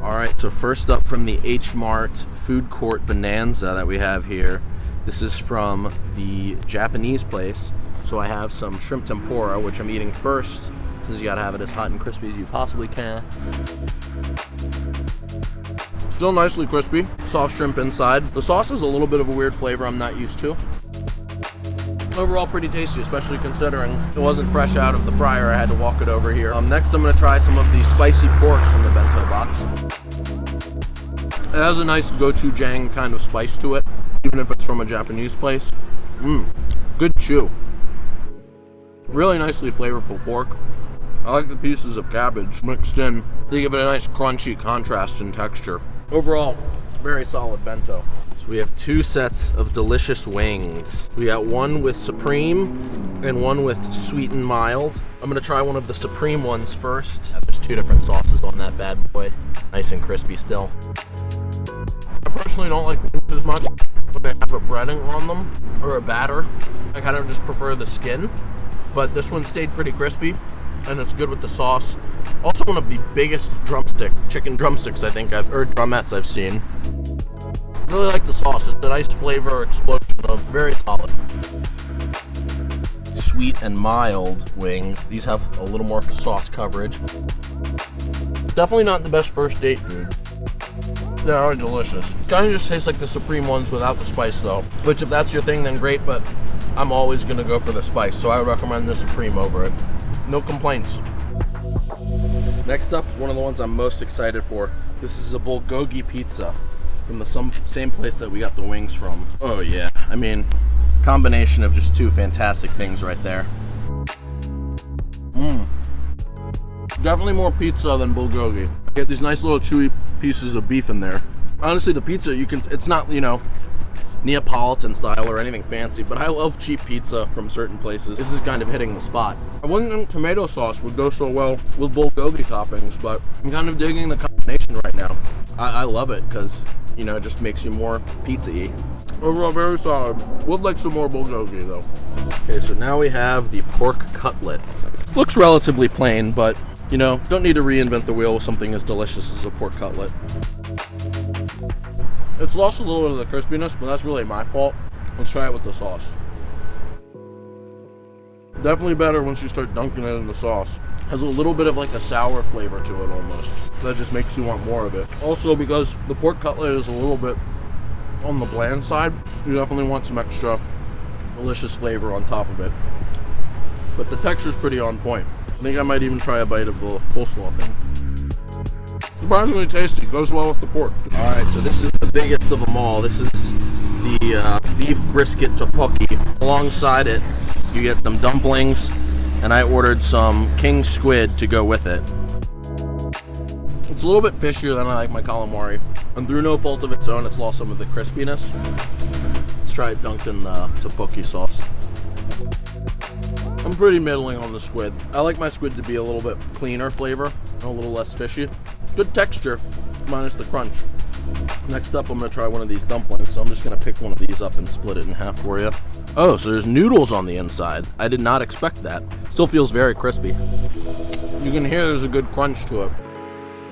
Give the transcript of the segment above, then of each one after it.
Alright, so first up from the H Mart food court bonanza that we have here. This is from the Japanese place. So I have some shrimp tempura, which I'm eating first, since you gotta have it as hot and crispy as you possibly can. Still nicely crispy, soft shrimp inside. The sauce is a little bit of a weird flavor I'm not used to. Overall pretty tasty, especially considering it wasn't fresh out of the fryer. I had to walk it over here. Next I'm gonna try some of the spicy pork from the Bento Box. It has a nice gochujang kind of spice to it, even if it's from a Japanese place. Good chew. Really nicely flavorful pork. I like the pieces of cabbage mixed in. They give it a nice crunchy contrast in texture. Overall, very solid bento. So we have two sets of delicious wings. We got one with supreme and one with sweet and mild. I'm gonna try one of the supreme ones first. There's two different sauces on that bad boy. Nice and crispy still. I personally don't like wings as much when they have a breading on them or a batter. I kind of just prefer the skin, but this one stayed pretty crispy and it's good with the sauce. Also one of the biggest chicken drumsticks I think or drumettes I've seen. Really like the sauce. It's a nice flavor explosion of very solid. Sweet and mild wings. These have a little more sauce coverage. Definitely not the best first date food. They are delicious. Kind of just tastes like the supreme ones without the spice though. Which if that's your thing then great, but I'm always gonna go for the spice. So I would recommend the supreme over it. No complaints. Next up, one of the ones I'm most excited for. This is a Bulgogi Pizza from the same place that we got the wings from. Oh yeah, I mean, combination of just two fantastic things right there. Definitely more pizza than bulgogi. Get these nice little chewy pieces of beef in there. Honestly, the pizza, it's not, Neapolitan style or anything fancy, but I love cheap pizza from certain places. This is kind of hitting the spot. I wouldn't think tomato sauce would go so well with bulgogi toppings, but I'm kind of digging the combination right now. I love it because, it just makes you more pizza-y. Overall, very solid. Would like some more bulgogi though. Okay, so now we have the pork cutlet. Looks relatively plain, but don't need to reinvent the wheel with something as delicious as a pork cutlet. It's lost a little bit of the crispiness, but that's really my fault. Let's try it with the sauce. Definitely better once you start dunking it in the sauce. Has a little bit of like a sour flavor to it almost. That just makes you want more of it. Also, because the pork cutlet is a little bit on the bland side, you definitely want some extra delicious flavor on top of it. But the texture's pretty on point. I think I might even try a bite of the coleslaw thing. Surprisingly tasty, goes well with the pork. Alright, so this is the biggest of them all. This is the beef brisket tteokbokki. Alongside it, you get some dumplings, and I ordered some king squid to go with it. It's a little bit fishier than I like my calamari, and through no fault of its own, it's lost some of the crispiness. Let's try it dunked in the tteokbokki sauce. I'm pretty middling on the squid. I like my squid to be a little bit cleaner flavor, and a little less fishy. Good texture, minus the crunch. Next up, I'm gonna try one of these dumplings. So I'm just gonna pick one of these up and split it in half for you. Oh, so there's noodles on the inside. I did not expect that. Still feels very crispy. You can hear there's a good crunch to it.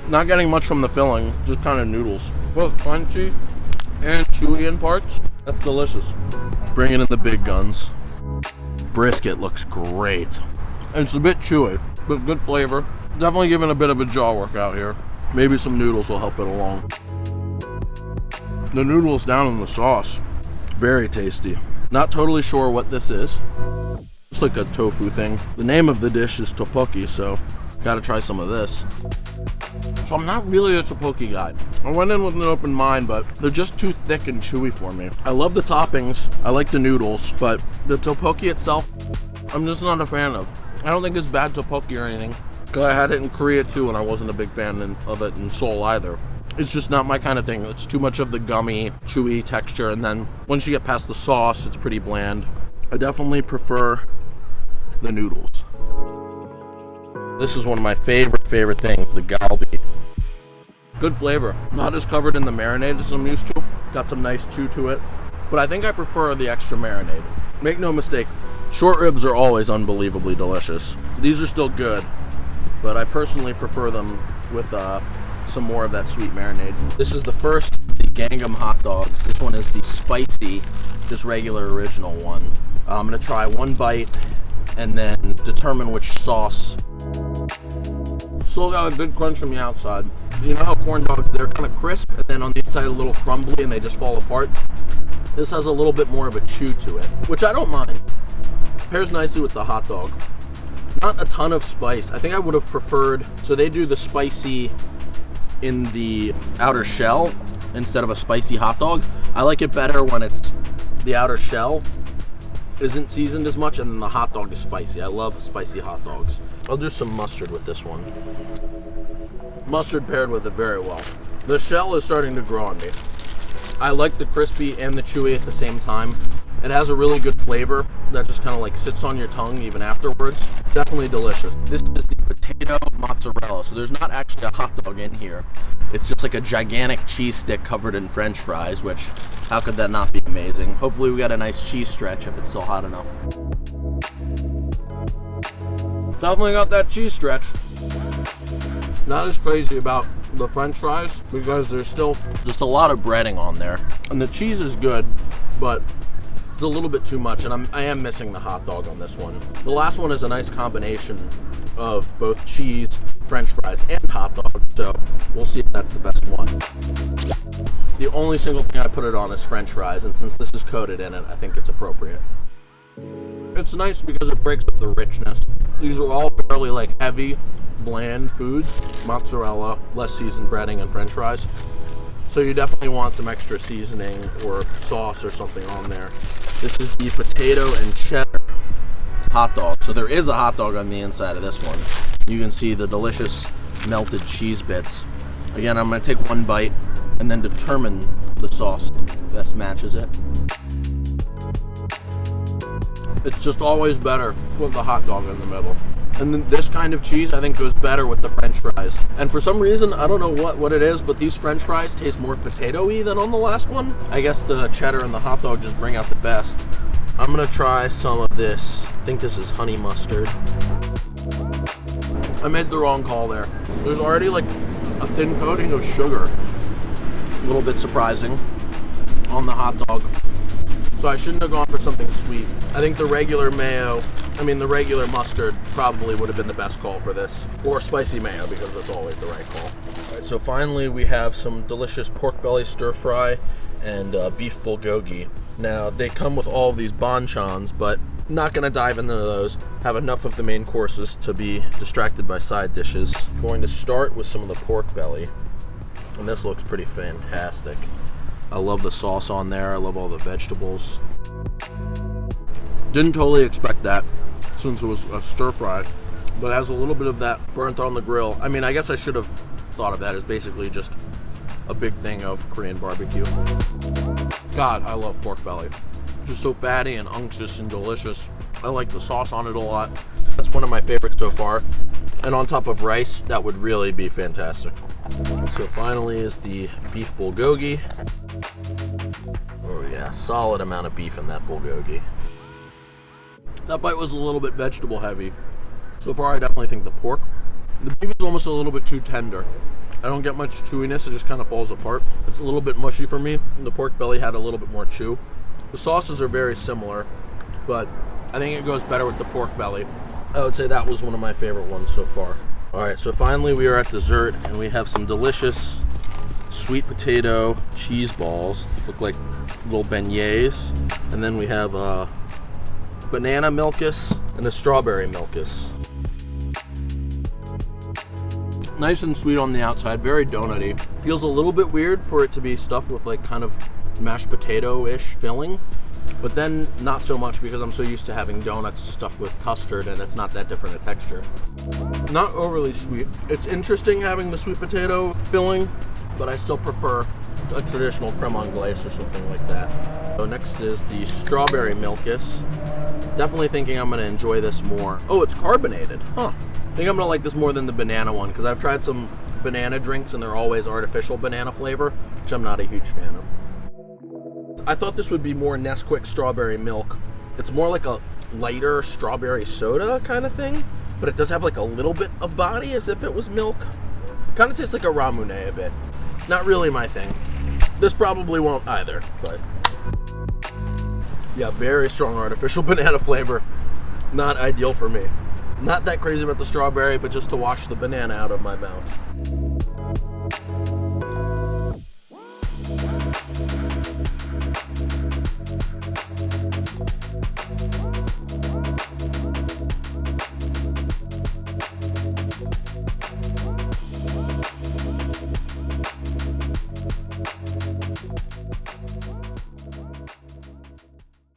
Not getting much from the filling, just kind of noodles. Both crunchy and chewy in parts. That's delicious. Bringing in the big guns. Brisket looks great. And it's a bit chewy, but good flavor. Definitely giving a bit of a jaw workout here. Maybe some noodles will help it along. The noodles down in the sauce. Very tasty. Not totally sure what this is. It's like a tofu thing. The name of the dish is tteokbokki, so gotta try some of this. So I'm not really a tteokbokki guy. I went in with an open mind, but they're just too thick and chewy for me. I love the toppings, I like the noodles, but the tteokbokki itself, I'm just not a fan of. I don't think it's bad tteokbokki or anything, because I had it in Korea too, and I wasn't a big fan of it in Seoul either. It's just not my kind of thing. It's too much of the gummy, chewy texture, and then once you get past the sauce, it's pretty bland. I definitely prefer the noodles. This is one of my favorite things, the Kalbi. Good flavor. Not as covered in the marinade as I'm used to. Got some nice chew to it. But I think I prefer the extra marinade. Make no mistake, short ribs are always unbelievably delicious. These are still good, but I personally prefer them with some more of that sweet marinade. This is the first of the Gangnam hot dogs. This one is the spicy, just regular original one. I'm gonna try one bite and then determine which sauce. Still got a good crunch from the outside. You know how corn dogs, they're kind of crisp and then on the inside a little crumbly and they just fall apart? This has a little bit more of a chew to it, which I don't mind. Pairs nicely with the hot dog. Not a ton of spice. I think I would have preferred, so they do the spicy in the outer shell instead of a spicy hot dog. I like it better when it's the outer shell isn't seasoned as much and then the hot dog is spicy. I love spicy hot dogs. I'll do some mustard with this one. Mustard paired with it very well. The shell is starting to grow on me. I like the crispy and the chewy at the same time. It has a really good flavor that just kind of like sits on your tongue even afterwards. Definitely delicious. This is the potato mozzarella. So there's not actually a hot dog in here. It's just like a gigantic cheese stick covered in French fries, which how could that not be amazing? Hopefully we got a nice cheese stretch if it's still hot enough. Definitely got that cheese stretch. Not as crazy about the French fries because there's still just a lot of breading on there. And the cheese is good, but it's a little bit too much, and I am missing the hot dog on this one. The last one is a nice combination of both cheese, French fries, and hot dog, so we'll see if that's the best one. The only single thing I put it on is French fries, and since this is coated in it, I think it's appropriate. It's nice because it breaks up the richness. These are all fairly like heavy, bland foods. Mozzarella, less seasoned breading, and French fries. So you definitely want some extra seasoning or sauce or something on there. This is the potato and cheddar hot dog. So there is a hot dog on the inside of this one. You can see the delicious melted cheese bits. Again, I'm gonna take one bite and then determine the sauce best matches it. It's just always better with the hot dog in the middle. And then this kind of cheese, I think, goes better with the French fries. And for some reason, I don't know what it is, but these French fries taste more potato-y than on the last one. I guess the cheddar and the hot dog just bring out the best. I'm gonna try some of this. I think this is honey mustard. I made the wrong call there. There's already like a thin coating of sugar. A little bit surprising on the hot dog. So I shouldn't have gone for something sweet. I think the regular regular mustard probably would have been the best call for this. Or spicy mayo, because that's always the right call. All right, so finally we have some delicious pork belly stir fry and beef bulgogi. Now, they come with all of these bonchons, but not gonna dive into those. Have enough of the main courses to be distracted by side dishes. Going to start with some of the pork belly. And this looks pretty fantastic. I love the sauce on there. I love all the vegetables. Didn't totally expect that since it was a stir fry, but it has a little bit of that burnt on the grill. I mean, I guess I should have thought of that as basically just a big thing of Korean barbecue. God, I love pork belly. Just so fatty and unctuous and delicious. I like the sauce on it a lot. That's one of my favorites so far. And on top of rice, that would really be fantastic. So finally is the beef bulgogi. Oh yeah, solid amount of beef in that bulgogi. That bite was a little bit vegetable heavy. So far I definitely think the pork. The beef is almost a little bit too tender. I don't get much chewiness, it just kind of falls apart. It's a little bit mushy for me. The pork belly had a little bit more chew. The sauces are very similar, but I think it goes better with the pork belly. I would say that was one of my favorite ones so far. Alright, so finally we are at dessert, and we have some delicious sweet potato cheese balls. They look like little beignets. And then we have a banana milkus and a strawberry milkus. Nice and sweet on the outside, very donutty. Feels a little bit weird for it to be stuffed with like kind of mashed potato-ish filling, but then not so much because I'm so used to having donuts stuffed with custard and it's not that different a texture. Not overly sweet. It's interesting having the sweet potato filling, but I still prefer a traditional creme anglaise or something like that. So next is the strawberry milkus. Definitely thinking I'm gonna enjoy this more. Oh, it's carbonated, huh? I think I'm gonna like this more than the banana one because I've tried some banana drinks and they're always artificial banana flavor, which I'm not a huge fan of. I thought this would be more Nesquik strawberry milk. It's more like a lighter strawberry soda kind of thing, but it does have like a little bit of body as if it was milk. Kind of tastes like a ramune a bit. Not really my thing. This probably won't either, but yeah, very strong artificial banana flavor. Not ideal for me. Not that crazy about the strawberry, but just to wash the banana out of my mouth.